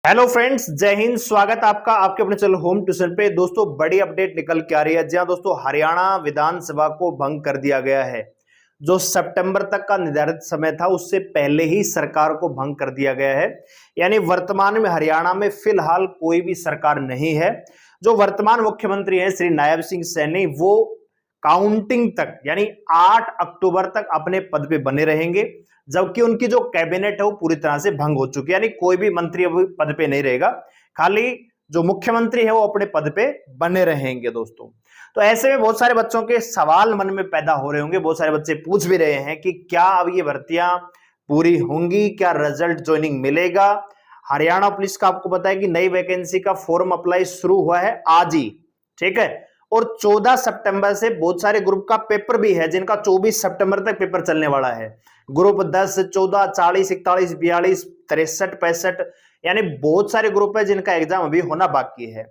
Hello friends, जय हिंद। स्वागत आपका आपके अपने चैनल होम ट्यूशन पे। दोस्तों, बड़ी अपडेट निकल के आ रही है। जी हाँ दोस्तों, हरियाणा विधानसभा को भंग कर दिया गया है। जो सितंबर तक का निर्धारित समय था उससे पहले ही सरकार को भंग कर दिया गया है। यानी वर्तमान में हरियाणा में फिलहाल कोई भी सरकार नहीं है। जो वर्तमान मुख्यमंत्री हैं श्री नायब सिंह सैनी, वो काउंटिंग तक यानी 8 अक्टूबर तक अपने पद पे बने रहेंगे, जबकि उनकी जो कैबिनेट है वो पूरी तरह से भंग हो चुकी है। यानी कोई भी मंत्री अभी पद पे नहीं रहेगा, खाली जो मुख्यमंत्री है वो अपने पद पे बने रहेंगे दोस्तों। तो ऐसे में बहुत सारे बच्चों के सवाल मन में पैदा हो रहे होंगे। बहुत सारे बच्चे पूछ भी रहे हैं कि क्या अब ये भर्तियां पूरी होंगी, क्या रिजल्ट ज्वाइनिंग मिलेगा। हरियाणा पुलिस का आपको पता है कि नई वैकेंसी का फॉर्म अप्लाई शुरू हुआ है आज ही, ठीक है। और 14 सितंबर से बहुत सारे ग्रुप का पेपर भी है, जिनका 24 सितंबर तक पेपर चलने वाला है। ग्रुप 10, 14, 40, 41, 42, 63, 65, यानी बहुत सारे ग्रुप है जिनका एग्जाम अभी होना बाकी है।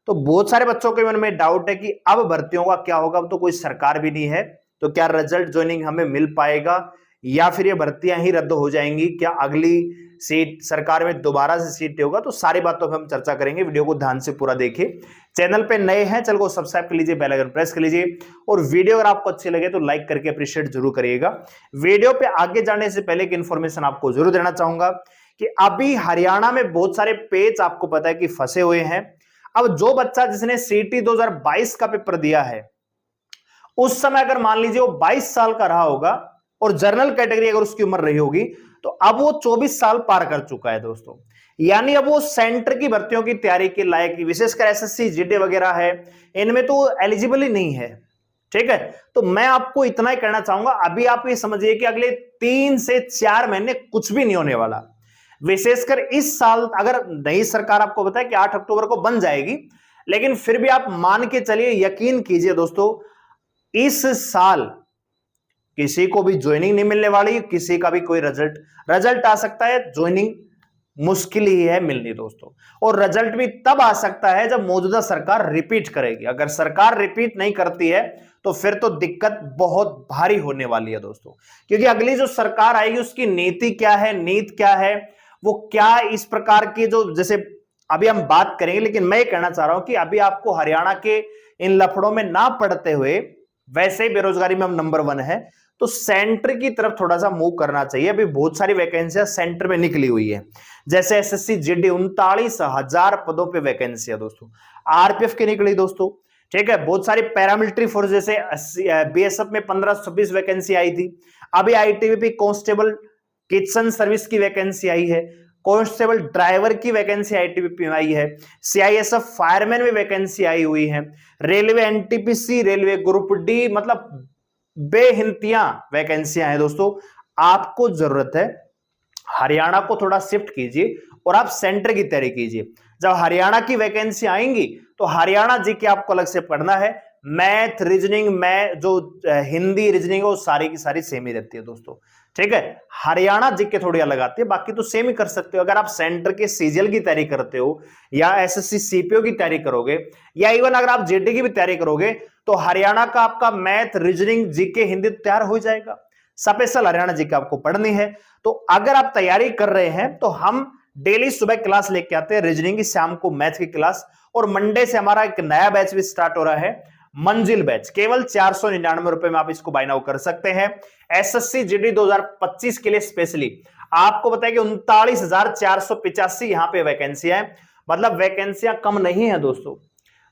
तो बहुत सारे बच्चों के मन में डाउट है कि अब भर्तियों का क्या होगा। अब तो कोई सरकार भी नहीं है, तो क्या रिजल्ट ज्वाइनिंग हमें मिल पाएगा या फिर ये भर्तियां ही रद्द हो जाएंगी। क्या अगली सीट सरकार में दोबारा से सीट होगा। तो सारी बातों पर हम चर्चा करेंगे। वीडियो को ध्यान से पूरा देखिए। चैनल पे नए हैं, चैनल को सब्सक्राइब कर लीजिए, बेल आइकन प्रेस कर लीजिए, और वीडियो अगर आपको अच्छी लगे तो लाइक करके अप्रिशिएट जरूर करिएगा। वीडियो पे आगे जाने से पहले एक इंफॉर्मेशन आपको जरूर देना चाहूंगा कि अभी हरियाणा में बहुत सारे पेज आपको पता है कि फंसे हुए हैं। अब जो बच्चा जिसने सीटी 2022 का पेपर दिया है, उस समय अगर मान लीजिए वो 22 साल का रहा होगा और जनरल कैटेगरी अगर उसकी उम्र रही होगी, तो अब वो 24 साल पार कर चुका है दोस्तों। यानी अब वो सेंटर की भर्तियों की तैयारी के लायक, विशेषकर एसएससी जीडी वगैरह है, इनमें तो एलिजिबल ही नहीं है, ठीक है। तो मैं आपको इतना ही कहना चाहूंगा, अभी आप ये समझिए कि अगले 3 से 4 महीने कुछ भी नहीं होने वाला। विशेषकर इस साल अगर नई सरकार आपको बताए कि 8 अक्टूबर को बन जाएगी, लेकिन फिर भी आप मान के चलिए, यकीन कीजिए दोस्तों, इस साल किसी को भी ज्वाइनिंग नहीं मिलने वाली। किसी का भी कोई रिजल्ट आ सकता है, ज्वाइनिंग मुश्किल ही है मिलनी दोस्तों। और रिजल्ट भी तब आ सकता है जब मौजूदा सरकार रिपीट करेगी। अगर सरकार रिपीट नहीं करती है तो फिर तो दिक्कत बहुत भारी होने वाली है दोस्तों। क्योंकि अगली जो सरकार आएगी उसकी नीति क्या है, नीति क्या है, वो क्या इस प्रकार की, जो जैसे अभी हम बात करेंगे। लेकिन मैं ये कहना चाह रहा हूं कि अभी आपको हरियाणा के इन लफड़ों में ना पड़ते हुए, वैसे ही बेरोजगारी में हम नंबर 1 है, तो सेंटर की तरफ थोड़ा सा मूव करना चाहिए। अभी बहुत सारी वैकेंसियां सेंटर में निकली हुई है, जैसे एसएससी जीडी 39,000 पदों पे वैकेंसी है दोस्तों। आरपीएफ की निकली दोस्तों, ठीक है। बहुत सारी पैरामिलिट्री फोर्स, जैसे बीएसएफ में 1526 वैकेंसी आई थी। अभी आईटीबीपी कांस्टेबल किचन सर्विस की वैकेंसी आई है, कांस्टेबल ड्राइवर की वैकेंसी आईटीबीपी में आई है, सीआईएसएफ फायरमैन में वैकेंसी आई हुई है, railway NTPC, railway group D, मतलब बेहिंतियां वैकेंसियां हैं दोस्तों। आपको जरूरत है हरियाणा को थोड़ा शिफ्ट कीजिए और आप सेंटर की तैयारी कीजिए। जब हरियाणा की वैकेंसी आएंगी तो हरियाणा जी के आपको अलग से पढ़ना है। मैथ, रीजनिंग में जो हिंदी रीजनिंग है वो सारी की सारी सेम ही रहती है दोस्तों, ठीक है। हरियाणा जी के थोड़ी अलग आती है, बाकी तो सेम ही कर सकते हो। अगर आप सेंटर के सीजीएल की तैयारी करते हो या एसएससी सीपीओ की तैयारी करोगे, या इवन अगर आप जेडी की भी तैयारी करोगे, तो हरियाणा का आपका मैथ, रीजनिंग, जीके, हिंदी तैयार हो जाएगा। स्पेशल हरियाणा जी के आपको पढ़नी है। तो अगर आप तैयारी कर रहे हैं तो हम डेली सुबह क्लास लेके आते हैं रीजनिंग की, शाम को मैथ की क्लास, और मंडे से हमारा एक नया बैच भी स्टार्ट हो रहा है, मंजिल बैच। केवल 499 रुपए में आप इसको बाय नाउ कर सकते हैं। एसएससी जीडी 2025 के लिए स्पेशली आपको बताया कि 39,485 यहां पे वैकेंसियां है। मतलब वैकेंसियां कम नहीं है दोस्तों।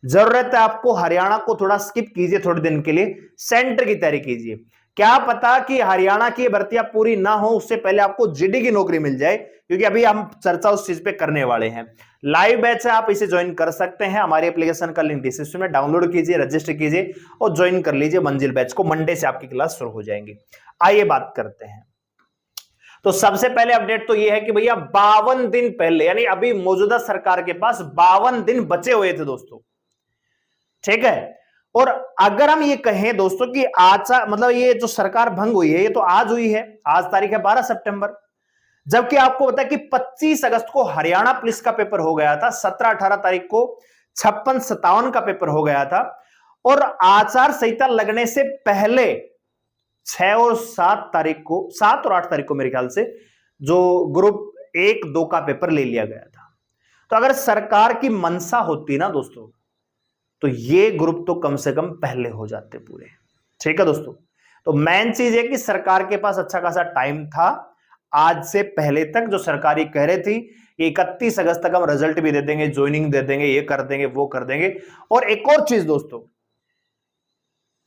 जरूरत है आपको हरियाणा को थोड़ा स्किप कीजिए, थोड़े दिन के लिए सेंटर की तैयारी कीजिए। क्या पता कि हरियाणा की भर्तियां पूरी ना हो, उससे पहले आपको जीडी की नौकरी मिल जाए, क्योंकि अभी हम चर्चा उस चीज पे करने वाले हैं। लाइव बैच है, आप इसे ज्वाइन कर सकते हैं। हमारे एप्लीकेशन का लिंक डिस्क्रिप्शन में, डाउनलोड कीजिए, रजिस्टर कीजिए और ज्वाइन कर लीजिए मंजिल बैच को। मंडे से आपकी क्लास शुरू हो जाएंगी। आइए बात करते हैं। तो सबसे पहले अपडेट तो यह है कि भैया 52 दिन पहले, यानी अभी मौजूदा सरकार के पास 52 दिन बचे हुए थे दोस्तों, ठीक है। और अगर हम ये कहें दोस्तों कि आज मतलब ये जो सरकार भंग हुई है, ये तो आज हुई है, आज तारीख है 12 सितंबर। जबकि आपको पता है कि 25 अगस्त को हरियाणा पुलिस का पेपर हो गया था, 17-18 तारीख को 56-57 का पेपर हो गया था, और आचार संहिता लगने से पहले 6 और 7 तारीख को, 7 और 8 तारीख को मेरे ख्याल से, जो ग्रुप 1-2 का पेपर ले लिया गया था। तो अगर सरकार की मंशा होती ना दोस्तों, तो ये ग्रुप तो कम से कम पहले हो जाते पूरे। ठीक है दोस्तों, तो मेन चीज है कि सरकार के पास अच्छा खासा टाइम था आज से पहले तक। जो सरकारी कह रहे थी 31 अगस्त तक हम रिजल्ट भी दे देंगे, ज्वाइनिंग दे देंगे, ये कर देंगे, वो कर देंगे। और एक और चीज दोस्तों,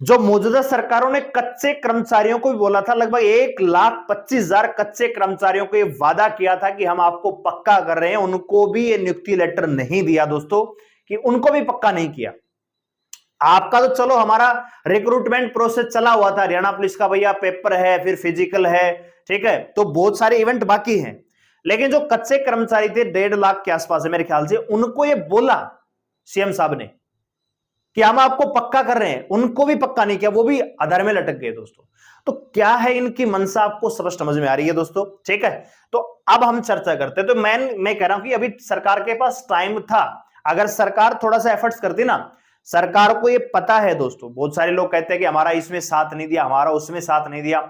जो मौजूदा सरकारों ने कच्चे कर्मचारियों को भी बोला था, लगभग 1,25,000 कच्चे कर्मचारियों को ये वादा किया था कि हम आपको पक्का कर रहे हैं, उनको भी ये नियुक्ति लेटर नहीं दिया दोस्तों, कि उनको भी पक्का नहीं किया। आपका तो चलो हमारा रिक्रूटमेंट प्रोसेस चला हुआ था, हरियाणा पुलिस का भैया पेपर है, फिर फिजिकल है, ठीक है, तो बहुत सारे इवेंट बाकी हैं। लेकिन जो कच्चे कर्मचारी थे 1.5 लाख के आसपास है मेरे ख्याल से, उनको ये बोला सीएम साहब ने कि हम आपको पक्का कर रहे हैं, उनको भी पक्का नहीं किया, वो भी आधार में लटक गए दोस्तों। तो क्या है इनकी मंशा, आपको सब समझ में आ रही है दोस्तों। ठीक है, तो अब हम चर्चा करते हैं। तो मैं कह रहा हूं कि अभी सरकार के पास टाइम था, अगर सरकार थोड़ा सा एफर्ट्स करती ना, सरकार को ये पता है दोस्तों। बहुत सारे लोग कहते हैं कि हमारा इसमें साथ नहीं दिया, हमारा उसमें साथ नहीं दिया।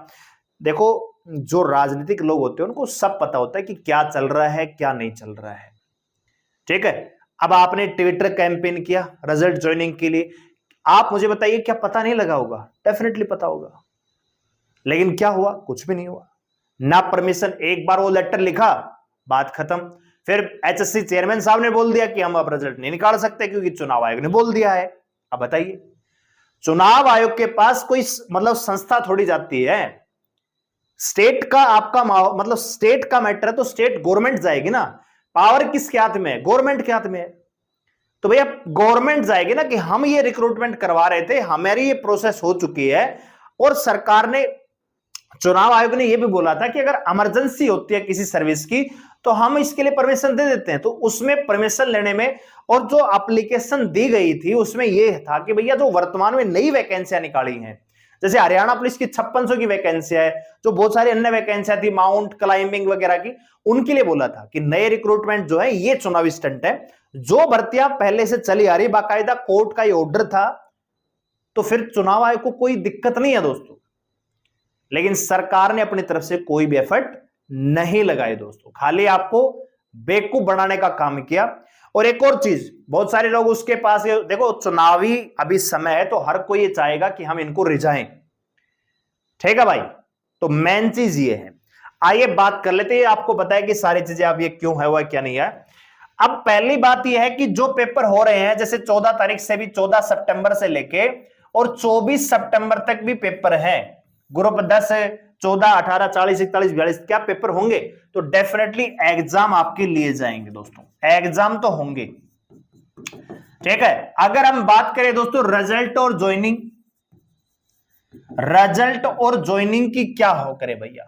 देखो, जो राजनीतिक लोग होते हैं उनको सब पता होता है कि क्या चल रहा है, क्या नहीं चल रहा है। ठीक है, अब आपने ट्विटर कैंपेन किया रिजल्ट ज्वाइनिंग के लिए, आप मुझे बताइए क्या पता नहीं लगा होगा? डेफिनेटली पता होगा। लेकिन क्या हुआ? कुछ भी नहीं हुआ ना। परमिशन, एक बार वो लेटर लिखा, बात खत्म। फिर एचएससी चेयरमैन साहब ने बोल दिया कि हम अब रिजल्ट नहीं निकाल सकते क्योंकि चुनाव आयोग ने बोल दिया है। अब बताइए, चुनाव आयोग के पास कोई मतलब संस्था थोड़ी जाती है, स्टेट का आपका मतलब स्टेट का मैटर है तो स्टेट गवर्नमेंट जाएगी ना। पावर किसके हाथ में है? गवर्नमेंट के हाथ में है। तो भैया गवर्नमेंट जाएगी ना कि हम ये रिक्रूटमेंट करवा रहे थे, हमारी ये प्रोसेस हो चुकी है। और सरकार ने, चुनाव आयोग ने यह भी बोला था कि अगर इमरजेंसी होती है किसी सर्विस की तो हम इसके लिए परमिशन दे देते हैं। तो उसमें परमिशन लेने में और जो एप्लीकेशन दी गई थी उसमें यह था कि भैया जो वर्तमान में नई वैकेंसियां निकाली हैं, जैसे हरियाणा पुलिस की 5600 की वैकेंसियां है, जो बहुत सारी अन्य वैकेंसियां थी माउंट क्लाइंबिंग वगैरह की, उनके लिए बोला था कि नए रिक्रूटमेंट जो है ये चुनावी स्टंट है। जो भर्तियां पहले से चली आ रही, बाकायदा कोर्ट का ये ऑर्डर था, तो फिर चुनाव आयोग को कोई दिक्कत नहीं है दोस्तों। लेकिन सरकार ने अपनी तरफ से कोई भी एफर्ट नहीं लगाए दोस्तों, खाली आपको बेवकूफ बनाने का काम किया। और एक और चीज, बहुत सारे लोग उसके पास, देखो चुनावी अभी समय है तो हर कोई ये चाहेगा कि हम इनको रिझाएं। ठीक है भाई, तो मेन चीज ये है। आइए बात कर लेते हैं, आपको पता है कि सारी चीजें अब ये क्यों है वह क्या नहीं है। अब पहली बात यह है कि जो पेपर हो रहे हैं, जैसे 14 तारीख से भी, 14 सितंबर से लेके और 24 सितंबर तक भी पेपर है। ग्रुप 10, 14, 18, 40, 41, 42 क्या पेपर होंगे? तो डेफिनेटली एग्जाम आपके लिए जाएंगे दोस्तों, एग्जाम तो होंगे। ठीक है, अगर हम बात करें दोस्तों रिजल्ट और ज्वाइनिंग, रिजल्ट और ज्वाइनिंग की क्या हो करे भैया,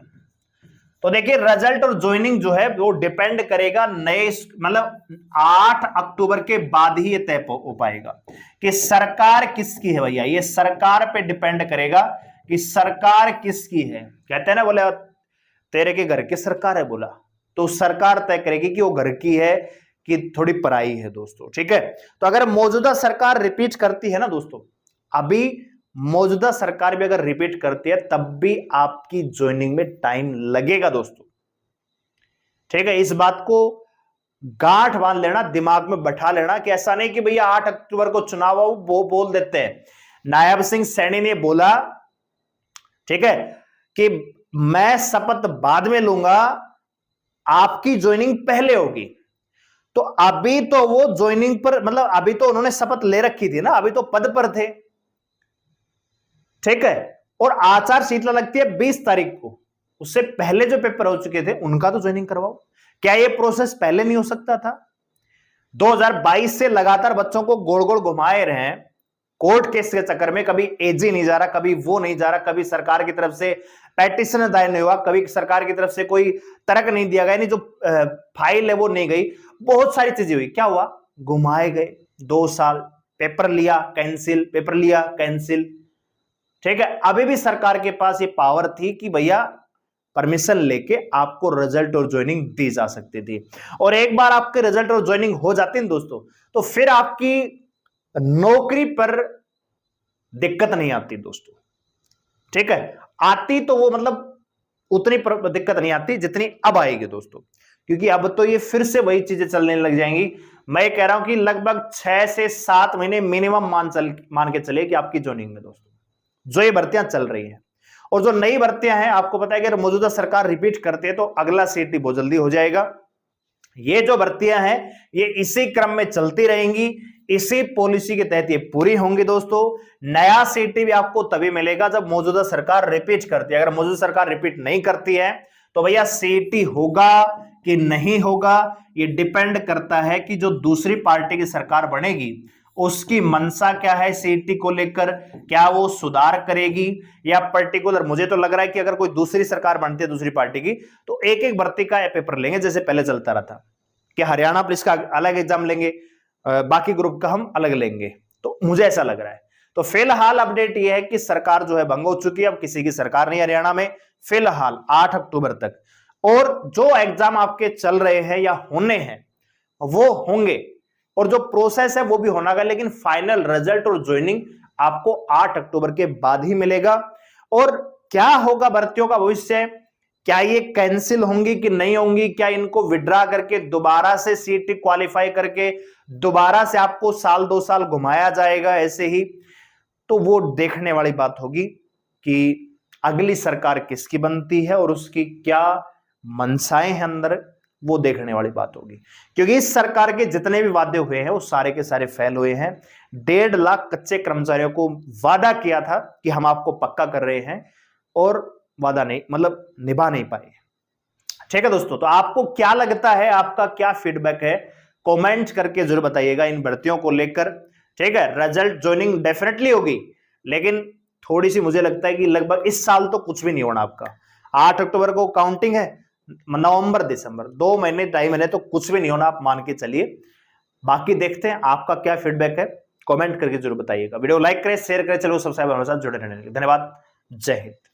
तो देखिए रिजल्ट और ज्वाइनिंग जो है वो डिपेंड करेगा नए, मतलब 8 अक्टूबर के बाद ही ये तय हो पाएगा कि सरकार किसकी है भैया। ये सरकार पे डिपेंड करेगा कि सरकार किसकी है। कहते हैं ना, बोले तेरे के घर की सरकार है, बोला तो सरकार तय करेगी कि वो घर की है कि थोड़ी पराई है दोस्तों। ठीक है, तो अगर मौजूदा सरकार रिपीट करती है ना दोस्तों, अभी मौजूदा सरकार भी अगर रिपीट करती है तब भी आपकी ज्वाइनिंग में टाइम लगेगा दोस्तों। ठीक है, इस बात को गांठ बांध लेना, दिमाग में बैठा लेना कि ऐसा नहीं कि भैया 8 अक्टूबर को चुनाव हो वो बोल देते हैं। नायब सिंह सैनी ने बोला, ठीक है, कि मैं शपथ बाद में लूंगा, आपकी ज्वाइनिंग पहले होगी। तो अभी तो वो ज्वाइनिंग पर, मतलब अभी तो उन्होंने शपथ ले रखी थी ना, अभी तो पद पर थे। ठीक है, और आचार संहिता लगती है 20 तारीख को, उससे पहले जो पेपर हो चुके थे उनका तो ज्वाइनिंग करवाओ। क्या ये प्रोसेस पहले नहीं हो सकता था? 2022 से लगातार बच्चों को गोल गोल घुमाए रहे हैं कोर्ट केस के चक्कर में, कभी एजी नहीं जा रहा, कभी वो नहीं जा रहा, कभी सरकार की तरफ से पेटिशन दायर नहीं हुआ, कभी सरकार की तरफ से कोई तर्क नहीं दिया गया, नहीं जो फाइल है वो नहीं गई, बहुत सारी चीजें हुई। क्या हुआ? घुमाए गए 2 साल, पेपर लिया कैंसिल, पेपर लिया कैंसिल। ठीक है, अभी भी सरकार के पास ये पावर थी कि भैया परमिशन लेके आपको रिजल्ट और ज्वाइनिंग दी जा सकती थी। और एक बार आपके रिजल्ट और ज्वाइनिंग हो जाती है दोस्तों, तो फिर आपकी नौकरी पर दिक्कत नहीं आती दोस्तों। ठीक है, आती तो वो मतलब उतनी दिक्कत नहीं आती जितनी अब आएगी दोस्तों। क्योंकि अब तो ये फिर से वही चीजें चलने लग जाएंगी। मैं कह रहा हूं कि लगभग 6 से 7 महीने मिनिमम मान के चले कि आपकी ज्वाइनिंग में दोस्तों जो ये भर्तियां चल रही हैं। और जो नई भर्तियां हैं, आपको पता है कि अगर मौजूदा सरकार रिपीट करती है तो अगला सीटी बहुत जल्दी हो जाएगा। ये जो भर्तियां हैं ये इसी क्रम में चलती रहेंगी, इसी पॉलिसी के तहत ये पूरी होंगी दोस्तों। नया सीटी भी आपको तभी मिलेगा जब मौजूदा सरकार रिपीट करती है। अगर मौजूदा सरकार रिपीट नहीं करती है तो भैया सीटी होगा कि नहीं होगा, ये डिपेंड करता है कि जो दूसरी पार्टी की सरकार बनेगी उसकी मंशा क्या है सीटी को लेकर, क्या वो सुधार करेगी या पर्टिकुलर। मुझे तो लग रहा है कि अगर कोई दूसरी सरकार बनती है दूसरी पार्टी की तो एक एक भर्ती का पेपर लेंगे जैसे पहले चलता रहा था कि हरियाणा पुलिस का अलग एग्जाम लेंगे, बाकी ग्रुप का हम अलग लेंगे। तो मुझे ऐसा लग रहा है। तो फिलहाल अपडेट यह है कि सरकार जो है भंग हो चुकी है, अब किसी की सरकार नहीं हरियाणा में फिलहाल 8 अक्टूबर तक। और जो एग्जाम आपके चल रहे हैं या होने हैं वो होंगे और जो प्रोसेस है वो भी होना है, लेकिन फाइनल रिजल्ट और ज्वाइनिंग आपको 8 अक्टूबर के बाद ही मिलेगा। और क्या होगा भर्तियों का भविष्य, क्या ये कैंसिल होंगी कि नहीं होंगी, क्या इनको विड्रा करके दोबारा से सीटी क्वालिफाई करके दोबारा से आपको साल 2 साल घुमाया जाएगा ऐसे ही, तो वो देखने वाली बात होगी कि अगली सरकार किसकी बनती है और उसकी क्या मंशाएं हैं अंदर, वो देखने वाली बात होगी। क्योंकि इस सरकार के जितने भी वादे हुए हैं वो सारे के सारे फेल हुए हैं। 1.5 लाख कच्चे कर्मचारियों को वादा किया था कि हम आपको पक्का कर रहे हैं और वादा नहीं, मतलब निभा नहीं पाए। ठीक है दोस्तों, तो आपको क्या लगता है, आपका क्या फीडबैक है, कमेंट करके जरूर बताइएगा इन भर्तियों को लेकर। ठीक है, रिजल्ट ज्वाइनिंग डेफिनेटली होगी, लेकिन थोड़ी सी मुझे लगता है कि लगभग इस साल तो कुछ भी नहीं होना आपका। 8 अक्टूबर को काउंटिंग है, नवंबर दिसंबर 2 महीने 2.5 महीने तो कुछ भी नहीं होना, आप मान के चलिए। बाकी देखते हैं आपका क्या फीडबैक है, कमेंट करके जरूर बताइएगा। वीडियो लाइक करें, शेयर करें, चलो सब्सक्राइब हमारे साथ जुड़े रहने के लिए धन्यवाद। जय हिंद।